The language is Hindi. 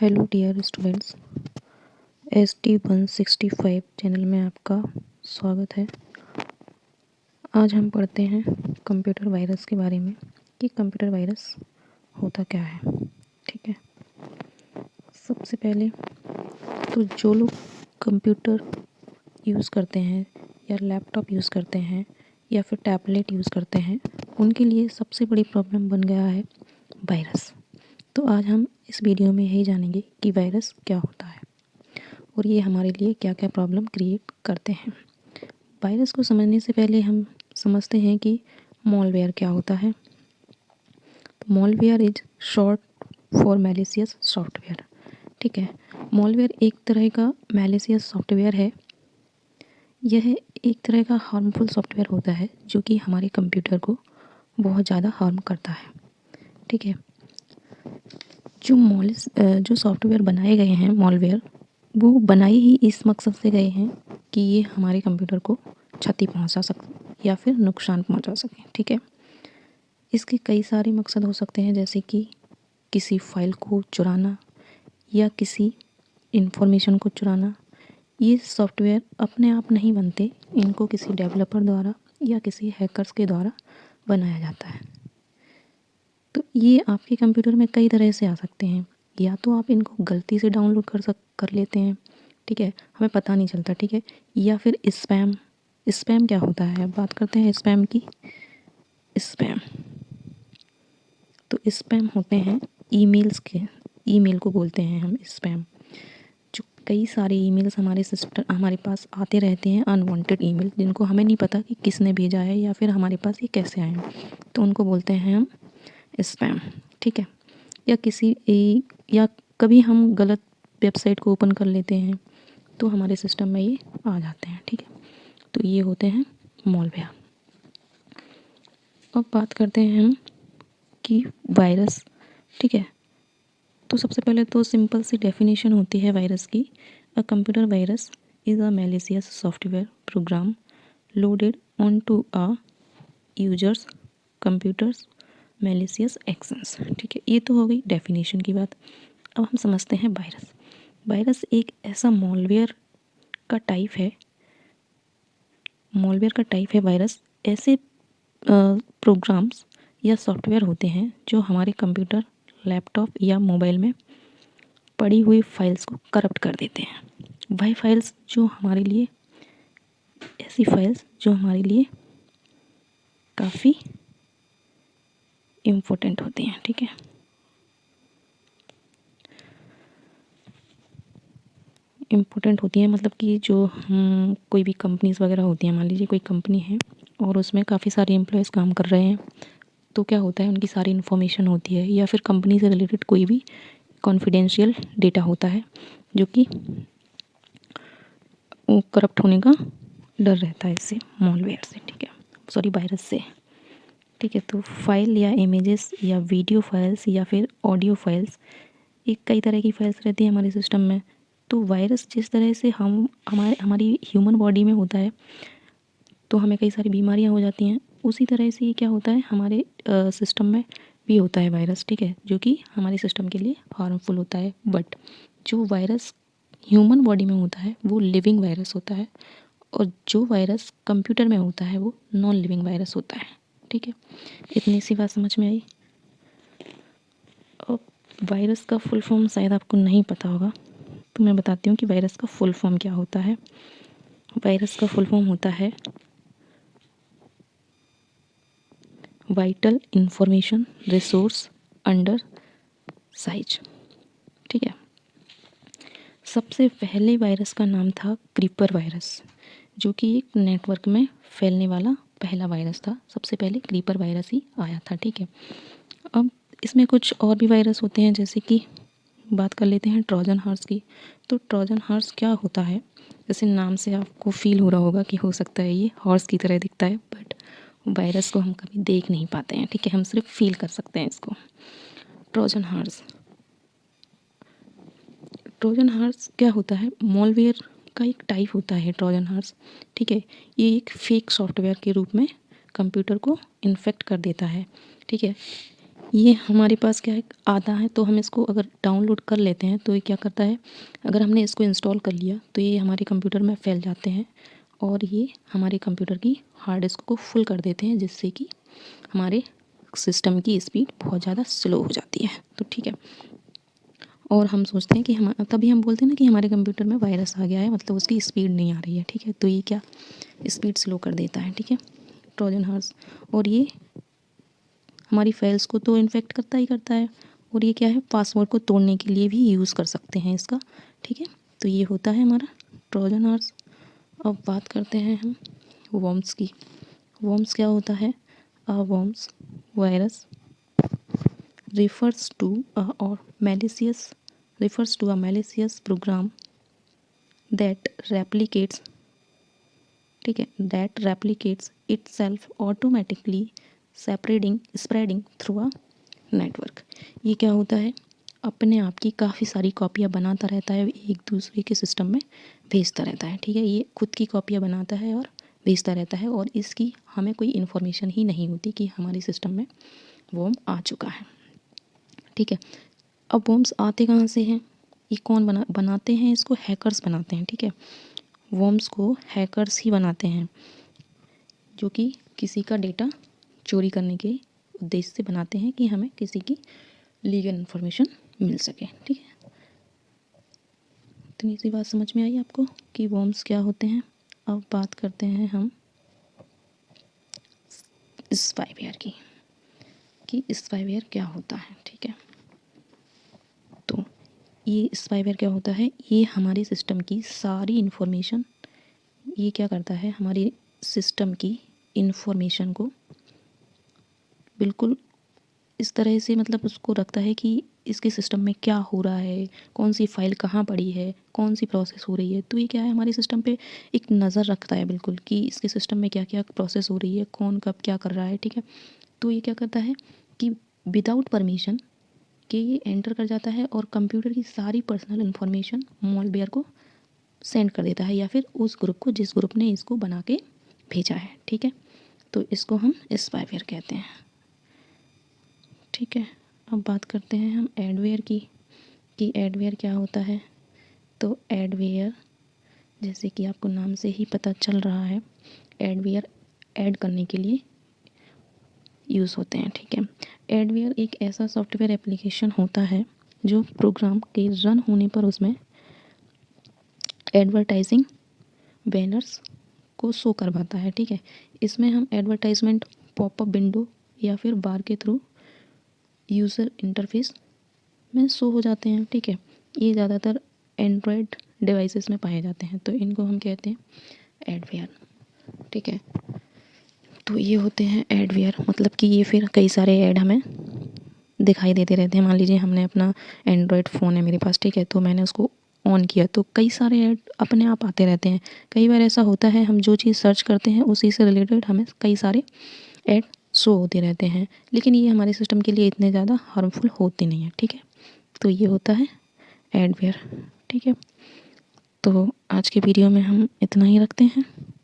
Hello dear students, ST165 channel में आपका स्वागत है। आज हम पढ़ते हैं कंप्यूटर वायरस के बारे में कि कंप्यूटर वायरस होता क्या है। ठीक है, सबसे पहले तो जो लोग कंप्यूटर यूज़ करते हैं या लैपटॉप यूज़ करते हैं या फिर टैबलेट यूज़ करते हैं, उनके लिए सबसे बड़ी प्रॉब्लम बन गया है वायरस। तो आज हम इस वीडियो में यही जानेंगे कि वायरस क्या होता है और ये हमारे लिए क्या क्या प्रॉब्लम क्रिएट करते हैं। वायरस को समझने से पहले हम समझते हैं कि मॉलवेयर क्या होता है। तो malware is short for malicious software. ठीक है, मॉलवेयर एक तरह का मैलिशियस सॉफ्टवेयर है। यह एक तरह का हार्मफुल सॉफ्टवेयर होता है जो कि हमारे कंप्यूटर को बहुत ज़्यादा हार्म करता है। ठीक है, जो सॉफ्टवेयर बनाए गए हैं मॉलवेयर, वो बनाए ही इस मकसद से गए हैं कि ये हमारे कंप्यूटर को क्षति पहुंचा सके या फिर नुकसान पहुंचा सके। ठीक है, इसके कई सारे मकसद हो सकते हैं, जैसे कि किसी फाइल को चुराना या किसी इंफॉर्मेशन को चुराना। ये सॉफ्टवेयर अपने आप नहीं बनते, इनको किसी डेवलपर द्वारा या किसी हैकर्स के द्वारा बनाया जाता है। तो ये आपके कंप्यूटर में कई तरह से आ सकते हैं। या तो आप इनको गलती से डाउनलोड कर लेते हैं, ठीक है, हमें पता नहीं चलता। ठीक है, या फिर स्पैम क्या होता है, अब बात करते हैं स्पैम की। स्पैम तो स्पैम होते हैं ईमेल्स के, ईमेल को बोलते हैं हम स्पैम। जो कई सारे ईमेल्स हमारे पास आते रहते हैं, अनवांटेड ईमेल, जिनको हमें नहीं पता कि किसने भेजा है या फिर हमारे पास ये कैसे आए हैं, तो उनको बोलते हैं हम स्पैम। ठीक है, या कभी हम गलत वेबसाइट को ओपन कर लेते हैं तो हमारे सिस्टम में ये आ जाते हैं। ठीक है, तो ये होते हैं मॉलवेयर। अब बात करते हैं हम कि वायरस। ठीक है, तो सबसे पहले तो सिंपल सी डेफिनेशन होती है वायरस की। A computer virus is a malicious software program loaded on to a user's computers malicious actions. ठीक है, ये तो हो गई डेफिनेशन की बात। अब हम समझते हैं वायरस। वायरस एक ऐसा मॉलवेयर का टाइप है। वायरस ऐसे प्रोग्राम्स या सॉफ्टवेयर होते हैं जो हमारे कंप्यूटर, लैपटॉप या मोबाइल में पड़ी हुई फाइल्स को करप्ट कर देते हैं। वही फाइल्स जो हमारे लिए काफ़ी इम्पोर्टेंट होती हैं। ठीक है, इम्पोर्टेंट होती हैं मतलब कि जो कोई भी कंपनीज़ वगैरह होती हैं, मान लीजिए कोई कंपनी है और उसमें काफ़ी सारे एम्प्लॉयज़ काम कर रहे हैं, तो क्या होता है, उनकी सारी इन्फॉर्मेशन होती है या फिर कंपनी से रिलेटेड कोई भी कॉन्फिडेंशियल डेटा होता है जो कि करप्ट होने का डर रहता है इससे, मॉलवेयर से। ठीक है, सॉरी, वायरस से। ठीक है, तो फाइल या इमेजेस या वीडियो फाइल्स या फिर ऑडियो फाइल्स, एक कई तरह की फाइल्स रहती हैं हमारे सिस्टम में। तो वायरस जिस तरह से हमारी ह्यूमन बॉडी में होता है तो हमें कई सारी बीमारियां हो जाती हैं, उसी तरह से ये क्या होता है, हमारे सिस्टम में भी होता है वायरस। ठीक है, जो कि हमारे सिस्टम के लिए हार्मफुल होता है। बट जो वायरस ह्यूमन बॉडी में होता है वो लिविंग वायरस होता है, और जो वायरस कंप्यूटर में होता है वो नॉन लिविंग वायरस होता है। ठीक है, इतनी सी बात समझ में आई। अब वायरस का फुल फॉर्म शायद आपको नहीं पता होगा, तो मैं बताती हूँ कि वायरस का फुल फॉर्म क्या होता है। वायरस का फुल फॉर्म होता है vital information resource under size. ठीक है, सबसे पहले वायरस का नाम था क्रीपर वायरस, जो कि एक नेटवर्क में फैलने वाला पहला वायरस था। सबसे पहले क्रीपर वायरस ही आया था। ठीक है, अब इसमें कुछ और भी वायरस होते हैं, जैसे कि बात कर लेते हैं ट्रोजन हॉर्स की। तो ट्रोजन हॉर्स क्या होता है, जैसे नाम से आपको फील हो रहा होगा कि हो सकता है ये हॉर्स की तरह दिखता है, बट वायरस को हम कभी देख नहीं पाते हैं। ठीक है, हम सिर्फ फील कर सकते हैं इसको। ट्रोजन हॉर्स क्या होता है, मॉलवेयर का एक टाइप होता है ट्रोजन हॉर्स। ठीक है, ये एक फेक सॉफ्टवेयर के रूप में कंप्यूटर को इन्फेक्ट कर देता है। ठीक है, ये हमारे पास क्या है आता है, तो हम इसको अगर डाउनलोड कर लेते हैं तो ये क्या करता है, अगर हमने इसको इंस्टॉल कर लिया तो ये हमारे कंप्यूटर में फैल जाते हैं और ये हमारे कंप्यूटर की हार्ड डिस्क को फुल कर देते हैं, जिससे कि हमारे सिस्टम की स्पीड बहुत ज़्यादा स्लो हो जाती है। तो ठीक है, और हम सोचते हैं कि हम तभी हम बोलते हैं ना कि हमारे कंप्यूटर में वायरस आ गया है, मतलब उसकी स्पीड नहीं आ रही है। ठीक है, तो ये क्या स्पीड स्लो कर देता है। ठीक है, ट्रोजन हॉर्स, और ये हमारी फाइल्स को तो इन्फेक्ट करता ही करता है, और ये क्या है पासवर्ड को तोड़ने के लिए भी यूज़ कर सकते हैं इसका। ठीक है, तो ये होता है हमारा ट्रोजन हॉर्स। अब बात करते हैं हम वर्म्स की। वर्म्स क्या होता है? A worms virus refers to a malicious program that replicates, ठीक है, that replicates itself automatically spreading through a network। ये क्या होता है? अपने आप की काफ़ी सारी कॉपियाँ बनाता रहता है, एक दूसरे के सिस्टम में भेजता रहता है। ठीक है, ये खुद की कॉपियाँ बनाता है और भेजता रहता है, और इसकी हमें कोई इन्फॉर्मेशन ही नहीं होती कि हमारे सिस्टम में वर्म आ चुका है। ठीक है, अब वर्म्स आते कहाँ से हैं? ये कौन बनाते हैं? इसको हैकर्स बनाते हैं। ठीक है, वर्म्स को हैकर्स ही बनाते हैं, जो कि किसी का डेटा चोरी करने के उद्देश्य से बनाते हैं कि हमें किसी की लीगल इन्फॉर्मेशन मिल सके। ठीक है, इतनी सी बात समझ में आई आपको कि वर्म्स क्या होते हैं। अब बात करते हैं हम स्पाईवेयर की, कि स्पाईवेयर क्या होता है। ठीक है, तो ये स्पाईवेयर क्या होता है? ये हमारे सिस्टम की सारी इन्फॉर्मेशन, ये क्या करता है, हमारी सिस्टम की इन्फॉर्मेशन को बिल्कुल इस तरह से, मतलब उसको रखता है कि इसके सिस्टम में क्या हो रहा है, कौन सी फाइल कहाँ पड़ी है, कौन सी प्रोसेस हो रही है। तो ये क्या है, हमारे सिस्टम पे एक नज़र रखता है बिल्कुल कि इसके सिस्टम में क्या क्या प्रोसेस हो रही है, कौन कब क्या कर रहा है। ठीक है, तो ये क्या करता है कि विदाउट परमिशन कि ये एंटर कर जाता है और कंप्यूटर की सारी पर्सनल इन्फॉर्मेशन मॉलवेयर को सेंड कर देता है, या फिर उस ग्रुप को जिस ग्रुप ने इसको बना के भेजा है। ठीक है, तो इसको हम स्पाईवेयर कहते हैं। ठीक है, अब बात करते हैं हम एडवेयर की, कि एडवेयर क्या होता है। तो एडवेयर, जैसे कि आपको नाम से ही पता चल रहा है, एडवेयर ऐड करने के लिए यूज़ होते हैं। ठीक है, एडवेयर एक ऐसा सॉफ्टवेयर एप्लीकेशन होता है जो प्रोग्राम के रन होने पर उसमें एडवर्टाइजिंग बैनर्स को शो करवाता है। ठीक है, इसमें हम एडवर्टाइजमेंट पॉपअप विंडो या फिर बार के थ्रू यूज़र इंटरफेस में शो हो जाते हैं। ठीक है, ये ज़्यादातर एंड्रॉयड डिवाइसेस में पाए जाते हैं, तो इनको हम कहते हैं एडवेयर। ठीक है, तो ये होते हैं एडवेयर, मतलब कि ये फिर कई सारे ऐड हमें दिखाई देते रहते हैं। मान लीजिए हमने अपना एंड्रॉयड फ़ोन है मेरे पास, ठीक है, तो मैंने उसको ऑन किया तो कई सारे ऐड अपने आप आते रहते हैं। कई बार ऐसा होता है, हम जो चीज़ सर्च करते हैं उसी से रिलेटेड हमें कई सारे ऐड शो होते रहते हैं, लेकिन ये हमारे सिस्टम के लिए इतने ज़्यादा हार्मफुल होते नहीं हैं। ठीक है, तो ये होता है एडवेयर। ठीक है, तो आज के वीडियो में हम इतना ही रखते हैं।